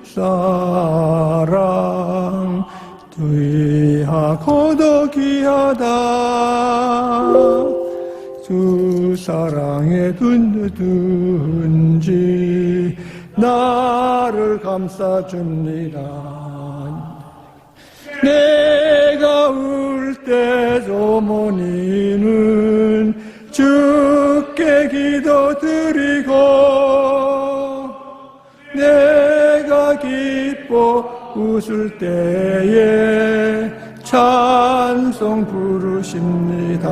사랑 귀하고도 귀하다. 주 사랑에 든든지 나를 감싸줍니다. 내가 울 때 조모니는 주께 기도드리고 내가 기뻐 웃을 때에 찬송 부르십니다.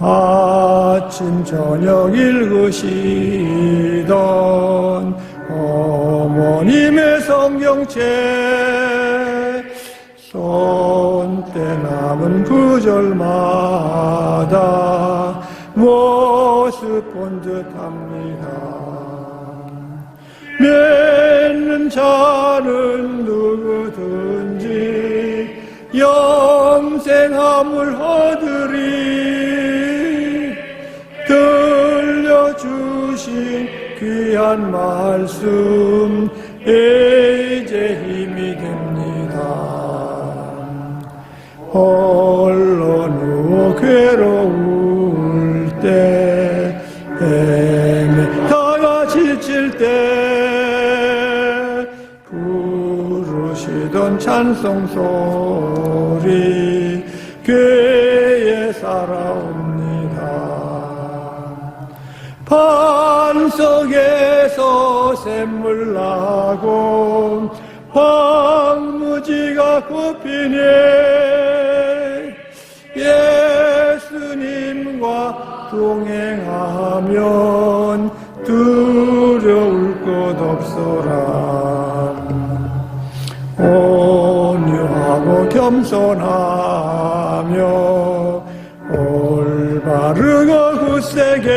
아침 저녁 읽으시던 어머님의 성경책 손때 남은 구절마다 모습 본 듯합니다. 맺는 자는 누구든지 영생함을 얻으리. 들려주신 귀한 말씀 이제 힘이 됩니다. 홀로 누워 괴로울 때 헤매다가 지칠 때 부르시던 찬송 소리 귀에 살아옵니다. 반석에서 샘물 나고 황무지가 꽃피네. 예수님과 동행하면 두려울 것 없어라. 온유하고 겸손하며 올바르고 굳세게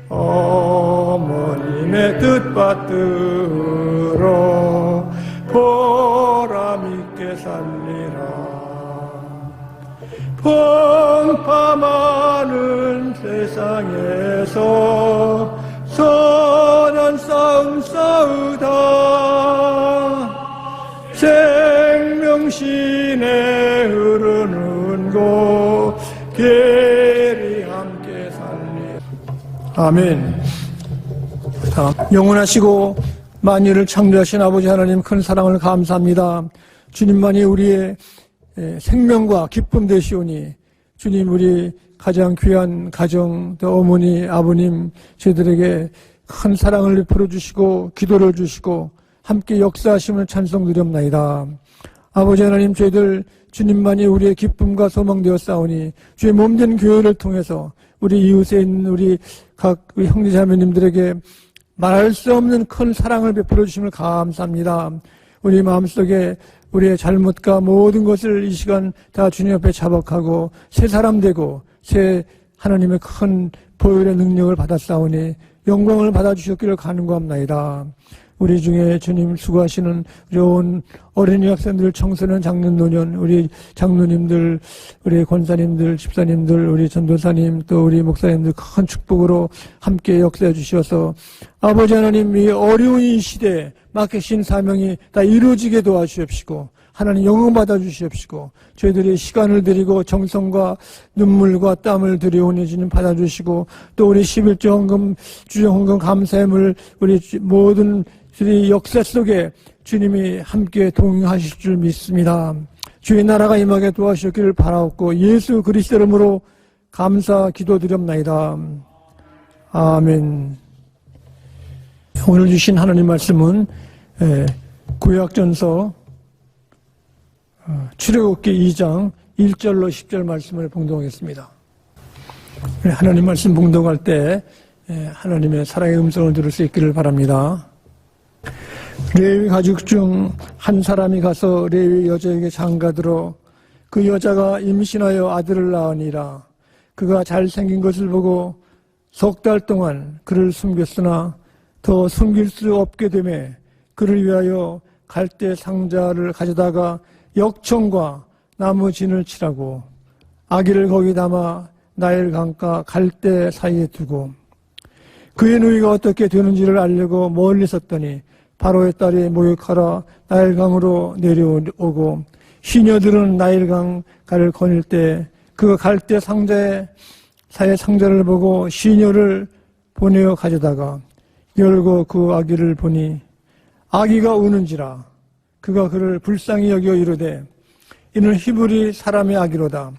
어머님의 뜻 받들어 보람있게 살리라. 풍파많은 세상에서 선한 싸움 싸우다 생명신에 흐르는 곳 계리 함께 살리. 아멘. 영원하시고 만유를 창조하신 아버지 하나님 큰 사랑을 감사합니다. 주님만이 우리의 생명과 기쁨 되시오니 주님 우리 가장 귀한 가정 또 어머니 아버님 저희들에게 큰 사랑을 베풀어 주시고 기도를 주시고 함께 역사하심을 찬송드리옵나이다. 아버지 하나님 저희들 주님만이 우리의 기쁨과 소망 되었사오니 주의 몸된 교회를 통해서 우리 이웃에 있는 우리 각 형제자매님들에게 말할 수 없는 큰 사랑을 베풀어 주심을 감사합니다. 우리 마음속에 우리의 잘못과 모든 것을 이 시간 다 주님 앞에 자복하고 새 사람 되고 새 하나님의 큰 보혈의 능력을 받았사오니 영광을 받아주셨기를 간구합나이다. 우리 중에 주님 수고하시는 우리 온 어린이 학생들, 청소년, 장년, 노년, 우리 장로님들, 우리 권사님들, 집사님들, 우리 전도사님, 또 우리 목사님들 큰 축복으로 함께 역사해 주셔서 아버지 하나님 이 어려운 이 시대에 맡기신 사명이 다 이루어지게 도와주십시고 하나님 영광 받아주시옵시고 저희들이 시간을 드리고 정성과 눈물과 땀을 들여오니 주님 받아주시고 또 우리 11조 헌금, 주정 헌금 감사함을 우리 모든 우리 역사 속에 주님이 함께 동행하실 줄 믿습니다. 주의 나라가 임하게 도와주시기를 바라옵고 예수 그리스도 이름으로 감사 기도드렸나이다. 아멘. 오늘 주신 하나님 말씀은 구약전서 출애굽기 2장 1절로 10절 말씀을 봉독하겠습니다. 하나님 말씀 봉독할 때 하나님의 사랑의 음성을 들을 수 있기를 바랍니다. 레위 가족 중 한 사람이 가서 레위 여자에게 장가들어 그 여자가 임신하여 아들을 낳으니라. 그가 잘생긴 것을 보고 석 달 동안 그를 숨겼으나 더 숨길 수 없게 되매 그를 위하여 갈대 상자를 가져다가 역청과 나무 진을 치라고 아기를 거기 담아 나일 강가 갈대 사이에 두고 그의 누이가 어떻게 되는지를 알려고 멀리 섰더니 바로의 딸이 목욕하러 나일강으로 내려오고 시녀들은 나일강 가를 거닐 때 그 갈대 상자에 사의 상자를 보고 시녀를 보내어 가져다가 열고 그 아기를 보니 아기가 우는지라 그가 그를 불쌍히 여겨 이르되 이는 히브리 사람의 아기로다.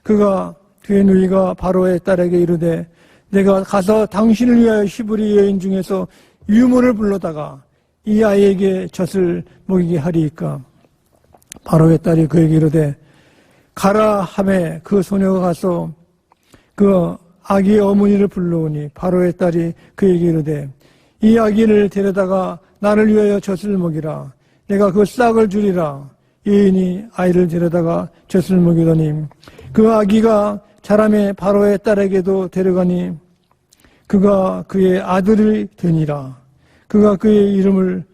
그가 그의 누이가 바로의 딸에게 이르되 내가 가서 당신을 위하여 히브리 여인 중에서 유모를 불러다가 이 아이에게 젖을 먹이게 하리이까. 바로의 딸이 그에게 이르되 가라 하매 그 소녀가 가서 그 아기의 어머니를 불러오니 바로의 딸이 그에게 이르되 이 아기를 데려다가 나를 위하여 젖을 먹이라. 내가 그 싹을 주리라. 여인이 아이를 데려다가 젖을 먹이더니 그 아기가 자라매 바로의 딸에게도 데려가니 그가 그의 아들이 되니라. 그가 그의 이름을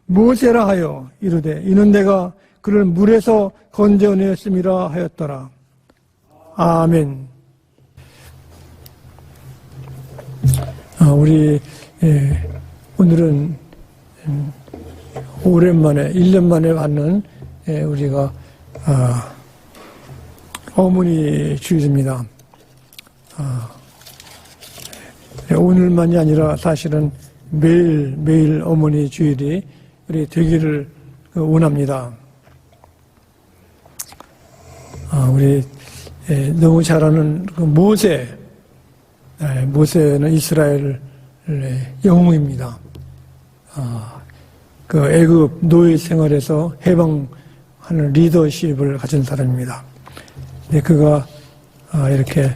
모세라 하여 이르되 이는 내가 그를 물에서 건져내었음이라 하였더라. 아멘. 우리 오늘은 오랜만에 1년 만에 받는 우리가 어머니 주일입니다. 오늘만이 아니라 사실은 매일 어머니 주일이 우리 되기를 원합니다. 우리 너무 잘 아는 그 모세는 이스라엘 영웅입니다. 그 애굽 노예 생활에서 해방하는 리더십을 가진 사람입니다. 근데 그가 이렇게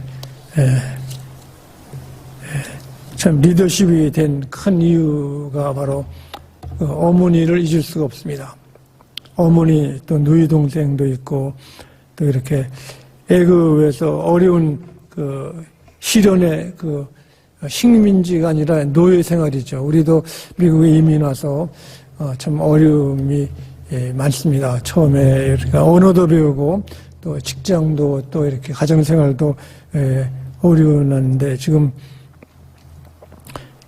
참 리더십이 된 큰 이유가 바로 그 어머니를 잊을 수가 없습니다. 어머니 또 누이 동생도 있고 또 이렇게 애굽에서 어려운 그 시련의 그 식민지가 아니라 노예 생활이죠. 우리도 미국에 이민 와서 참 어려움이 많습니다. 처음에 이렇게 언어도 배우고 또 직장도 또 이렇게 가정생활도 어려웠는데 지금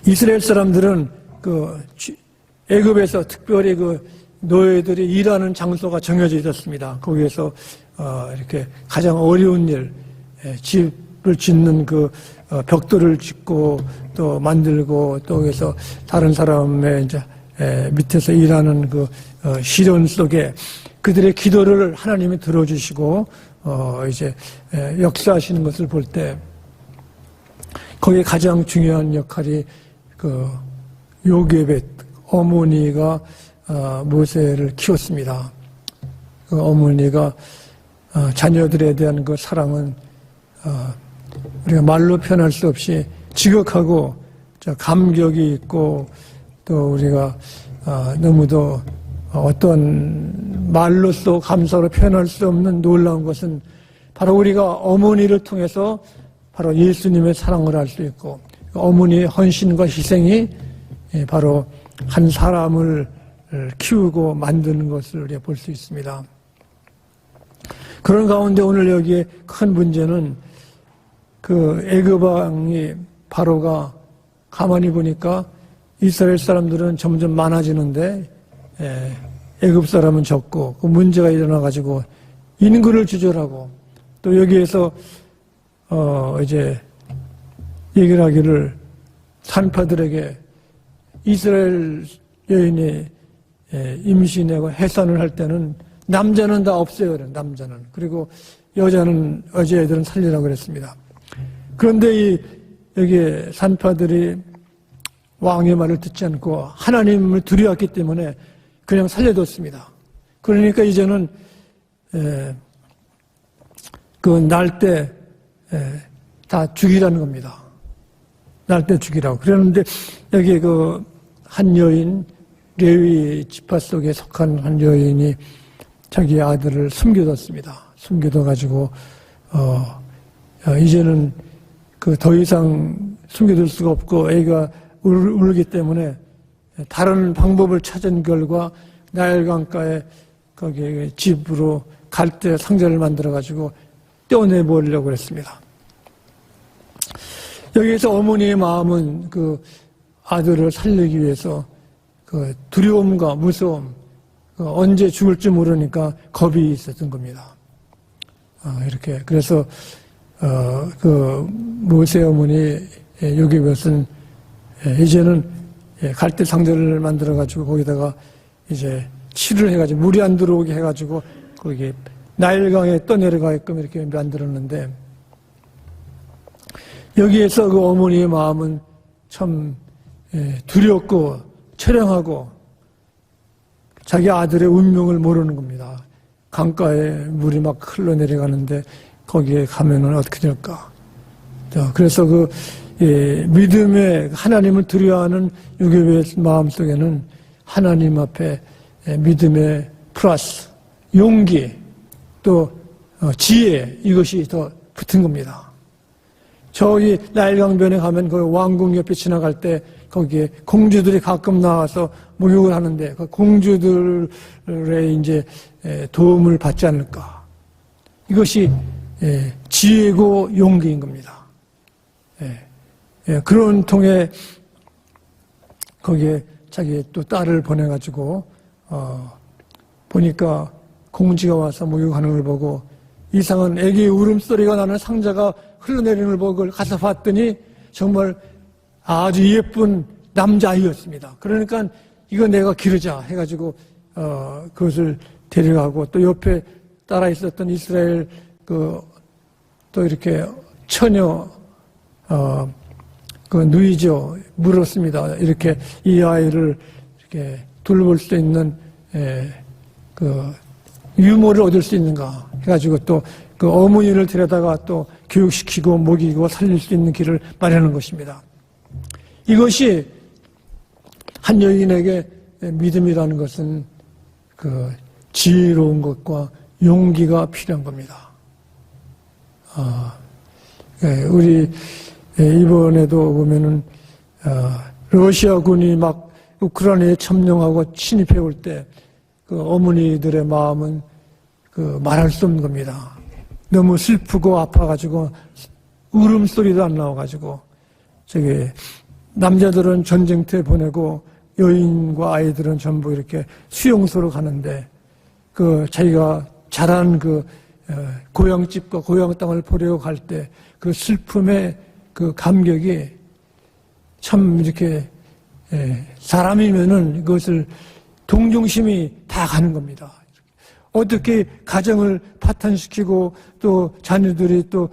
이스라엘 사람들은 그 애굽에서 특별히 그 노예들이 일하는 장소가 정해져 있었습니다. 거기에서 이렇게 가장 어려운 일, 집을 짓는 그 벽돌을 짓고 또 만들고 또 거기서 다른 사람의 이제 밑에서 일하는 그 시련 속에 그들의 기도를 하나님이 들어주시고 이제 역사하시는 것을 볼 때 거기에 가장 중요한 역할이 그 요게벳 어머니가 모세를 키웠습니다. 그 어머니가 자녀들에 대한 그 사랑은 우리가 말로 표현할 수 없이 지극하고 감격이 있고 또 우리가 너무도 어떤 말로써 감사로 표현할 수 없는 놀라운 것은 바로 우리가 어머니를 통해서 바로 예수님의 사랑을 알 수 있고 어머니의 헌신과 희생이 바로 한 사람을 키우고 만드는 것을 우리가 볼 수 있습니다. 그런 가운데 오늘 여기에 큰 문제는 그 애굽 왕이 바로가 가만히 보니까 이스라엘 사람들은 점점 많아지는데 애굽 사람은 적고 그 문제가 일어나가지고 인구를 조절하고 또 여기에서 이제 얘기를 하기를 산파들에게 이스라엘 여인이 임신하고 해산을 할 때는 남자는 다 없애요. 남자는. 그리고 여자애들은 살리라고 그랬습니다. 그런데 여기 산파들이 왕의 말을 듣지 않고 하나님을 두려웠기 때문에 그냥 살려뒀습니다. 그러니까 이제는 그 날 때 다 죽이라는 겁니다. 날 때 죽이라고. 그러는데 여기 그 한 여인, 레위 지파 속에 속한 한 여인이 자기 아들을 숨겨뒀습니다. 숨겨둬가지고 이제는 그 더 이상 숨겨둘 수가 없고 애가 울기 때문에 다른 방법을 찾은 결과 나일강가에 거기 집으로 갈대 상자를 만들어가지고 떼어내버리려고 했습니다. 여기에서 어머니의 마음은 그 아들을 살리기 위해서 그 두려움과 무서움, 언제 죽을지 모르니까 겁이 있었던 겁니다. 이렇게. 그래서, 그 모세 어머니 요괴벳은 이제는 갈대 상자를 만들어가지고 거기다가 이제 칠을 해가지고 물이 안 들어오게 해가지고 거기에 나일강에 떠내려가게끔 이렇게 만들었는데 여기에서 그 어머니의 마음은 참 두렵고 처량하고 자기 아들의 운명을 모르는 겁니다. 강가에 물이 막 흘러내려가는데 거기에 가면은 어떻게 될까? 그래서 그 믿음의 하나님을 두려워하는 요괴벳 마음 속에는 하나님 앞에 믿음의 플러스 용기 또 지혜 이것이 더 붙은 겁니다. 저기 나일강변에 가면 그 왕궁 옆에 지나갈 때 거기에 공주들이 가끔 나와서 목욕을 하는데 그 공주들의 이제 도움을 받지 않을까? 이것이 지혜고 용기인 겁니다. 그런 통에 거기에 자기 또 딸을 보내가지고 보니까 공주가 와서 목욕하는 걸 보고 이상한 애기 울음소리가 나는 상자가 흘러내리는 걸 보고 가서 봤더니 정말 아주 예쁜 남자아이였습니다. 그러니까 이거 내가 기르자 해가지고 그것을 데려가고 또 옆에 따라 있었던 이스라엘 또 이렇게 처녀 그 누이죠 물었습니다. 이렇게 이 아이를 이렇게 돌볼 수 있는 그 유모를 얻을 수 있는가 해가지고 또 그 어머니를 데려다가 또 교육시키고 먹이고 살릴 수 있는 길을 마련하는 것입니다. 이것이 한 여인에게 믿음이라는 것은 그 지혜로운 것과 용기가 필요한 겁니다. 우리 이번에도 보면은 러시아군이 막 우크라이나에 점령하고 침입해 올 때 그 어머니들의 마음은 그 말할 수 없는 겁니다. 너무 슬프고 아파가지고 울음소리도 안 나와가지고 저기 남자들은 전쟁터에 보내고 여인과 아이들은 전부 이렇게 수용소로 가는데 그 자기가 자란 그 고향집과 고향 땅을 보려고 갈 때 그 슬픔의 그 감격이 참 이렇게 사람이면은 그것을 동정심이 다 가는 겁니다. 어떻게 가정을 파탄시키고 또 자녀들이 또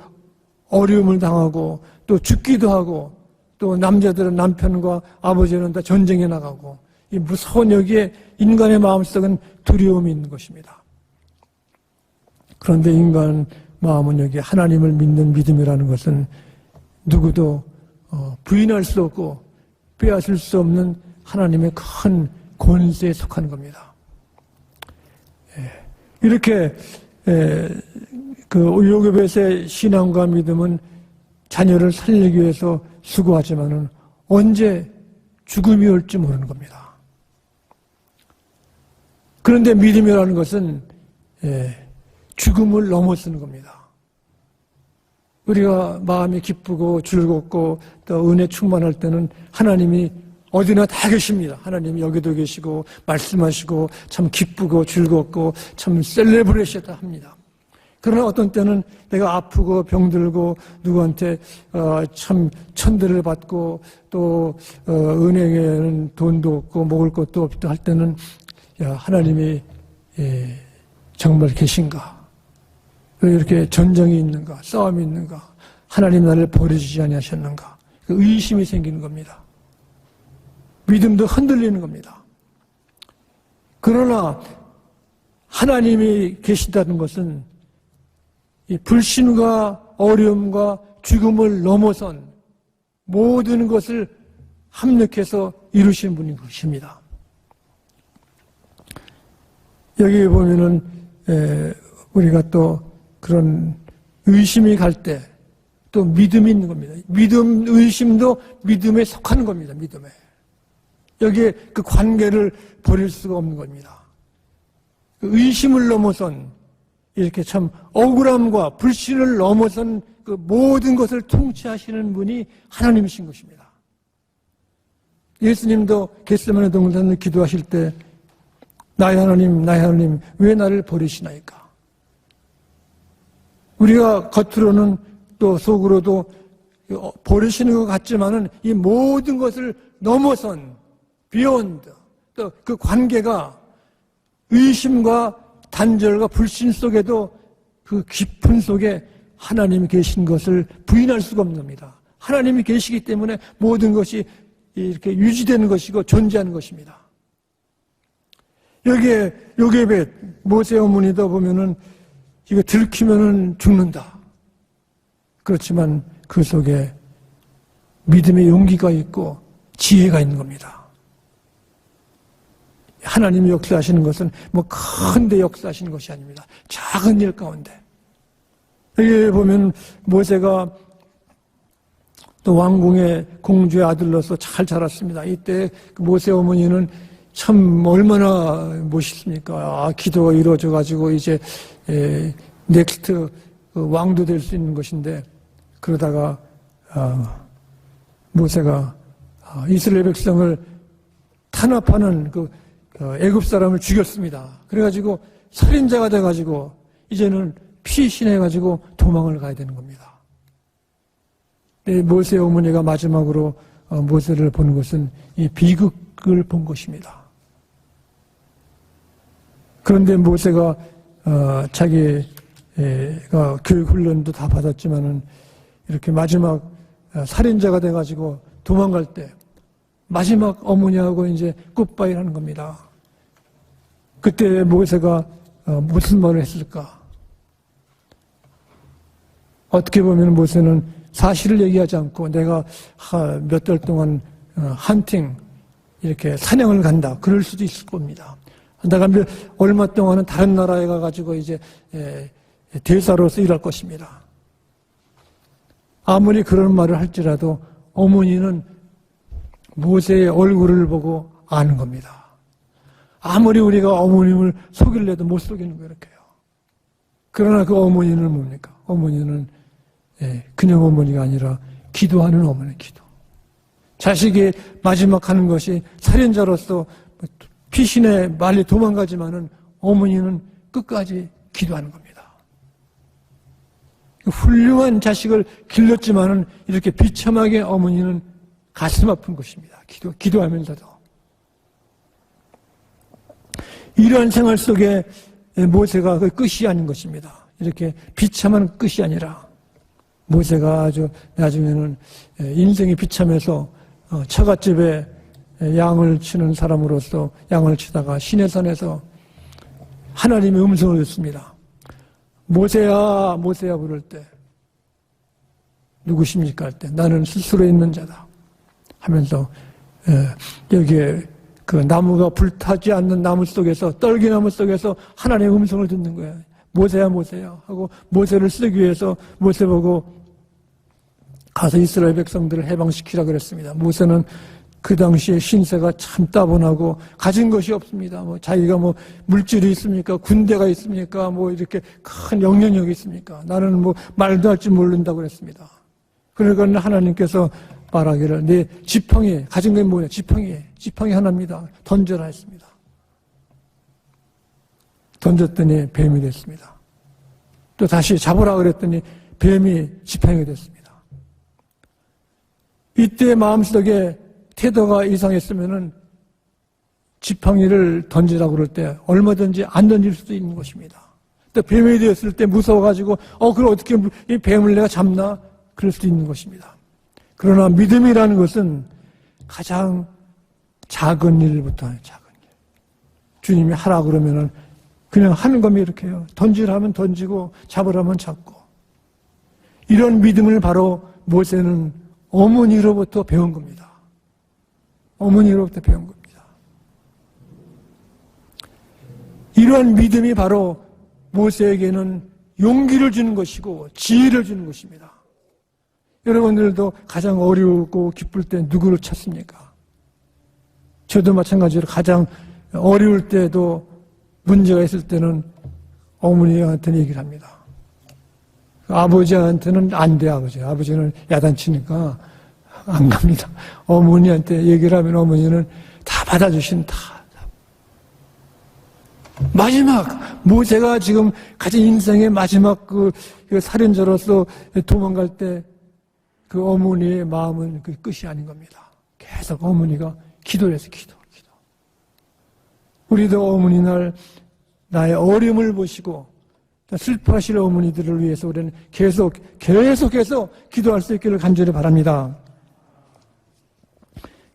어려움을 당하고 또 죽기도 하고 또 남자들은 남편과 아버지는 다 전쟁에 나가고 이 무서운 여기에 인간의 마음속은 두려움이 있는 것입니다. 그런데 인간 마음은 여기 하나님을 믿는 믿음이라는 것은 누구도 부인할 수 없고 빼앗을 수 없는 하나님의 큰 권세에 속한 겁니다. 이렇게 그 요괴벳의 신앙과 믿음은 자녀를 살리기 위해서 수고하지만은 언제 죽음이 올지 모르는 겁니다. 그런데 믿음이라는 것은 죽음을 넘어서는 겁니다. 우리가 마음이 기쁘고 즐겁고 또 은혜 충만할 때는 하나님이 어디나 다 계십니다. 하나님이 여기도 계시고 말씀하시고 참 기쁘고 즐겁고 참 셀레브레이션다 합니다. 그러나 어떤 때는 내가 아프고 병들고 누구한테 참 천대를 받고 또 은행에는 돈도 없고 먹을 것도 없고 할 때는 야 하나님이 정말 계신가? 왜 이렇게 전쟁이 있는가? 싸움이 있는가? 하나님 나를 버리지 아니하셨는가? 의심이 생기는 겁니다. 믿음도 흔들리는 겁니다. 그러나 하나님이 계시다는 것은 이 불신과 어려움과 죽음을 넘어선 모든 것을 합력해서 이루신 분인 것입니다. 여기 보면은 우리가 또 그런 의심이 갈 때 또 믿음이 있는 겁니다. 믿음, 의심도 믿음에 속하는 겁니다. 믿음에. 여기에 그 관계를 버릴 수가 없는 겁니다. 의심을 넘어선 이렇게 참 억울함과 불신을 넘어선 그 모든 것을 통치하시는 분이 하나님이신 것입니다. 예수님도 겟세마네 동산을 기도하실 때 나의 하나님 왜 나를 버리시나이까? 우리가 겉으로는 또 속으로도 버리시는 것 같지만은 이 모든 것을 넘어선 beyond 또 그 관계가 의심과 단절과 불신 속에도 그 깊은 속에 하나님이 계신 것을 부인할 수가 없는 겁니다. 하나님이 계시기 때문에 모든 것이 이렇게 유지되는 것이고 존재하는 것입니다. 여기에 요게벳 모세 어머니도 보면은 이거 들키면은 죽는다. 그렇지만 그 속에 믿음의 용기가 있고 지혜가 있는 겁니다. 하나님이 역사하시는 것은 뭐 큰데 역사하시는 것이 아닙니다. 작은 일 가운데. 여기 보면 모세가 또 왕궁의 공주의 아들로서 잘 자랐습니다. 이때 모세 어머니는 참 얼마나 멋있습니까? 기도가 이루어져 가지고 이제 넥스트 왕도 될 수 있는 것인데 그러다가 모세가 이스라엘 백성을 탄압하는 그 애굽 사람을 죽였습니다. 그래가지고 살인자가 돼가지고 이제는 피신해가지고 도망을 가야 되는 겁니다. 모세 어머니가 마지막으로 모세를 보는 것은 이 비극을 본 것입니다. 그런데 모세가 자기가 교육 훈련도 다 받았지만은 이렇게 마지막 살인자가 돼가지고 도망갈 때 마지막 어머니하고 이제 굿바이를 하는 겁니다. 그때 모세가 무슨 말을 했을까? 어떻게 보면 모세는 사실을 얘기하지 않고 내가 몇 달 동안 헌팅 이렇게 사냥을 간다. 그럴 수도 있을 겁니다. 내가 얼마 동안은 다른 나라에 가가지고 이제 대사로서 일할 것입니다. 아무리 그런 말을 할지라도 어머니는 모세의 얼굴을 보고 아는 겁니다. 아무리 우리가 어머님을 속일래도 못 속이는 거예요, 이렇게요. 그러나 그 어머니는 뭡니까? 어머니는 그냥 어머니가 아니라 기도하는 어머니, 기도. 자식이 마지막 하는 것이 살인자로서 피신에 말리 도망가지만은 어머니는 끝까지 기도하는 겁니다. 훌륭한 자식을 길렀지만은 이렇게 비참하게 어머니는 가슴 아픈 것입니다. 기도하면서도. 이러한 생활 속에 모세가 그 끝이 아닌 것입니다. 이렇게 비참한 끝이 아니라 모세가 아주 나중에는 인생이 비참해서 처갓집에 양을 치는 사람으로서 양을 치다가 시내산에서 하나님의 음성을 듣습니다. 모세야, 모세야 부를 때 누구십니까? 할 때 나는 스스로 있는 자다 하면서 여기에 그 나무가 불타지 않는 나무 속에서 떨기나무 속에서 하나님의 음성을 듣는 거예요. 모세야 모세야 하고 모세를 쓰기 위해서 모세 보고 가서 이스라엘 백성들을 해방시키라 그랬습니다. 모세는 그 당시에 신세가 참 따분하고 가진 것이 없습니다. 뭐 자기가 뭐 물질이 있습니까? 군대가 있습니까? 뭐 이렇게 큰 영향력이 있습니까? 나는 뭐 말도 할 줄 모른다고 그랬습니다. 그러니까 하나님께서 말하기를 내 지팡이 가진 게 뭐냐? 지팡이 하나입니다. 던져라 했습니다. 던졌더니 뱀이 됐습니다. 또 다시 잡으라 그랬더니 뱀이 지팡이가 됐습니다. 이때 마음속에 태도가 이상했으면은 지팡이를 던지라고 그럴 때 얼마든지 안 던질 수도 있는 것입니다. 또 뱀이 되었을 때 무서워가지고 그걸 어떻게 이 뱀을 내가 잡나? 그럴 수도 있는 것입니다. 그러나 믿음이라는 것은 가장 작은 일부터 해요. 작은 일. 주님이 하라 그러면은 그냥 하는 겁니다. 이렇게 해요. 던지라면 던지고 잡으라면 잡고. 이런 믿음을 바로 모세는 어머니로부터 배운 겁니다. 어머니로부터 배운 겁니다. 이러한 믿음이 바로 모세에게는 용기를 주는 것이고 지혜를 주는 것입니다. 여러분들도 가장 어려우고 기쁠 때 누구를 찾습니까? 저도 마찬가지로 가장 어려울 때도 문제가 있을 때는 어머니한테는 얘기를 합니다. 아버지한테는 안 돼, 아버지는 야단치니까 안 갑니다. 어머니한테 얘기를 하면 어머니는 다 받아주신다. 마지막, 모세가 지금 가진 인생의 마지막 그 살인자로서 도망갈 때 그 어머니의 마음은 그 끝이 아닌 겁니다. 계속 어머니가 기도를 해서 기도. 우리도 어머니 날 나의 어려움을 보시고 슬퍼하실 어머니들을 위해서 우리는 계속해서 기도할 수 있기를 간절히 바랍니다.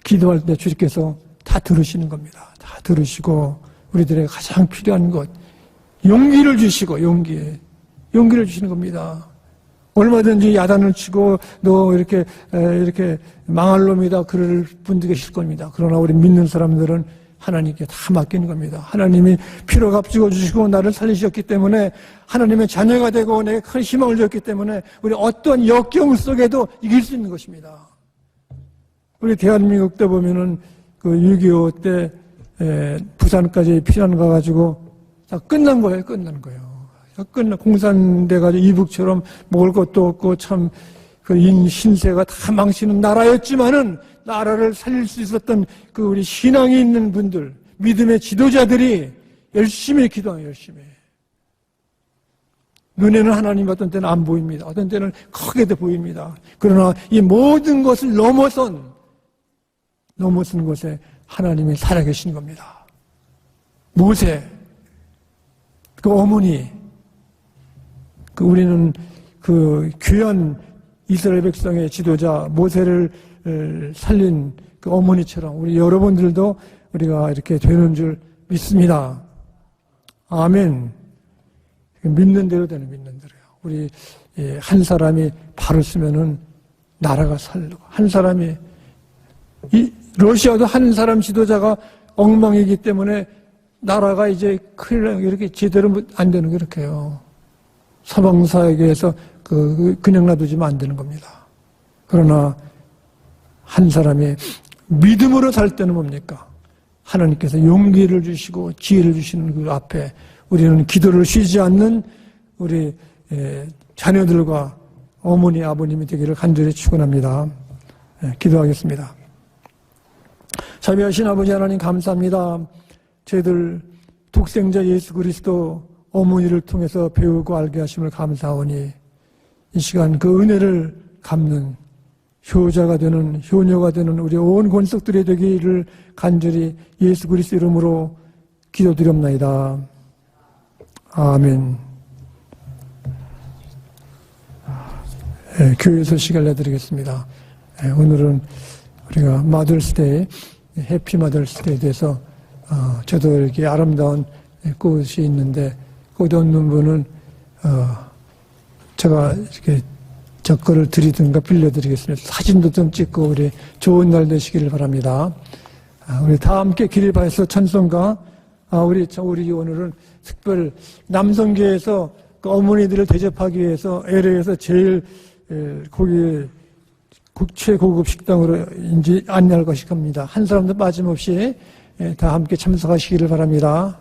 기도할 때 주님께서 다 들으시는 겁니다. 다 들으시고 우리들에게 가장 필요한 것, 용기를 주시고 용기를 주시는 겁니다. 얼마든지 야단을 치고 너 이렇게 망할 놈이다 그럴 분도 계실 겁니다. 그러나 우리 믿는 사람들은 하나님께 다 맡기는 겁니다. 하나님이 피로 값주어 주시고 나를 살리셨기 때문에 하나님의 자녀가 되고 내게 큰 희망을 줬기 때문에 우리 어떤 역경 속에도 이길 수 있는 것입니다. 우리 대한민국 때 보면은 그 6.25 때 부산까지 피난 가가지고 다 끝난 거예요. 공산돼가지고 이북처럼 먹을 것도 없고 참 그 신세가 다 망치는 나라였지만은 나라를 살릴 수 있었던 그 우리 신앙이 있는 분들, 믿음의 지도자들이 열심히 기도해요, 열심히. 눈에는 하나님 어떤 때는 안 보입니다. 어떤 때는 크게도 보입니다. 그러나 이 모든 것을 넘어선 곳에 하나님이 살아계신 겁니다. 모세, 그 어머니, 우리는 그 귀한 이스라엘 백성의 지도자 모세를 살린 그 어머니처럼 우리 여러분들도 우리가 이렇게 되는 줄 믿습니다. 아멘. 믿는 대로 되는, 믿는 대로요. 우리 한 사람이 바로 쓰면은 나라가 살고, 한 사람이 러시아도 한 사람 지도자가 엉망이기 때문에 나라가 이제 큰일 나고 이렇게 제대로 안 되는 게 이렇게요. 서방사회계에서 그냥 놔두지면 안 되는 겁니다. 그러나 한 사람이 믿음으로 살 때는 뭡니까? 하나님께서 용기를 주시고 지혜를 주시는 그 앞에 우리는 기도를 쉬지 않는 우리 자녀들과 어머니, 아버님이 되기를 간절히 축원합니다. 기도하겠습니다. 자비하신 아버지 하나님 감사합니다. 저희들 독생자 예수 그리스도 어머니를 통해서 배우고 알게 하심을 감사하오니 이 시간 그 은혜를 갚는 효자가 되는, 효녀가 되는 우리 온 권속들이 되기를 간절히 예수 그리스도 이름으로 기도드립나이다. 아멘. 교회 소식을 내드리겠습니다. 오늘은 우리가 마더스데이, 해피 마더스데이에 대해서 저도 이렇게 아름다운 꽃이 있는데 꽃 없는 분은 제가 이렇게 저 거를 드리든가 빌려드리겠습니다. 사진도 좀 찍고 우리 좋은 날 되시기를 바랍니다. 우리 다 함께 길을 봐서 찬송가, 우리 오늘은 특별 남성계에서 그 어머니들을 대접하기 위해서 LA에서 제일 최고급 식당으로 이제 안내할 것이 겁니다. 한 사람도 빠짐없이 다 함께 참석하시기를 바랍니다.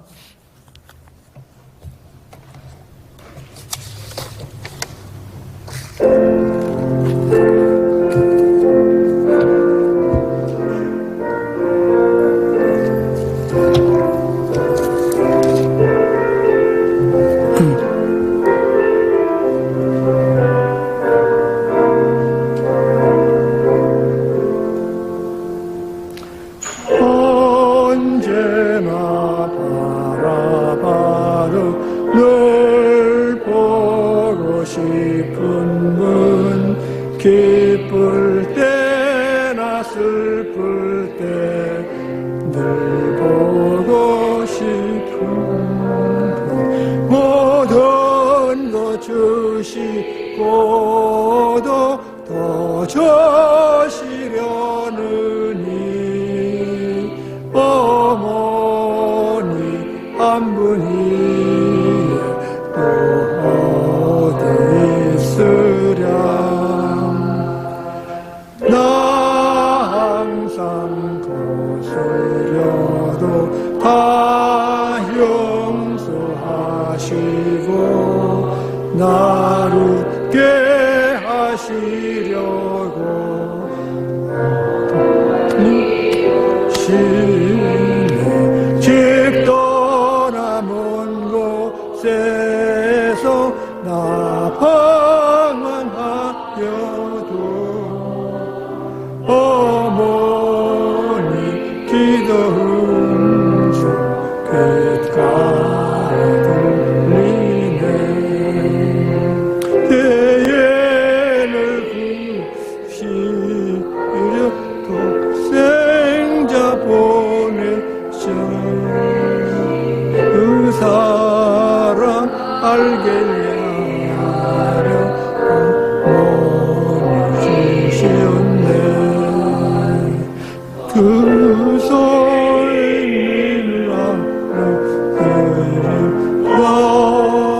기쁠 때나 슬플 때 늘 보고 싶은 분 모든 것 주시고도 더 주시려느니 어머니 한 분이 또 어디 있으랴 거슬려도 다 용서하시고 즉 떠나 먼 곳에서 나 방황하여도 어머니 기도 음성 귓가에 들리네. 예를 구시려 독생자 보내셔 그 사랑 알게 하려 어머니 주시었네. 그 소리를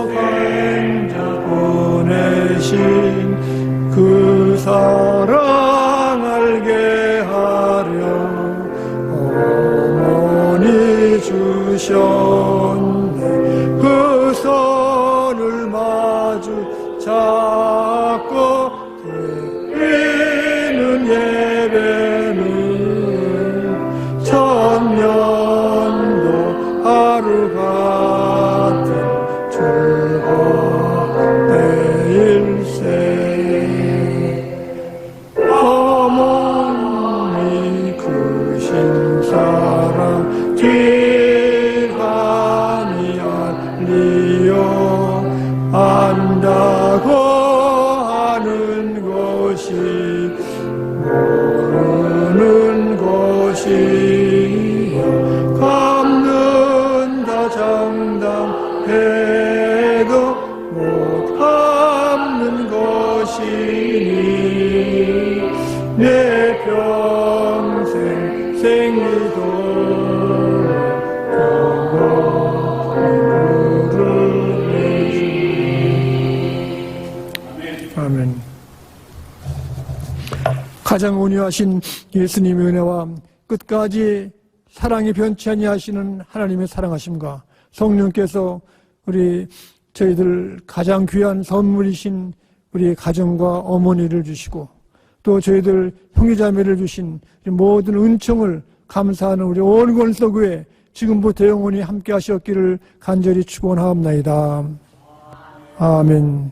가행자 보내신 그 사랑 알게 하려 어머니 주셨네. 그 손을 마주 잡고 드리는 예배는 천년도 하루 같은 즐거움의 일세. 어머니 크신 사랑 귀감이 알리어 안다고 하는 것이 모르는 것이요 갚는다 장담해도 못 갚는 것이니 내 평생 생기도록 부르네. 아멘. 가장 온유하신 예수님의 은혜와 끝까지 사랑이 변치 아니하시는 하나님의 사랑하심과 성령께서 저희들 가장 귀한 선물이신 우리 가정과 어머니를 주시고 또 저희들 형제자매를 주신 모든 은총을 감사하는 우리 온 권속교회 지금부터 영원히 함께 하셨기를 간절히 축원하옵나이다. 아멘.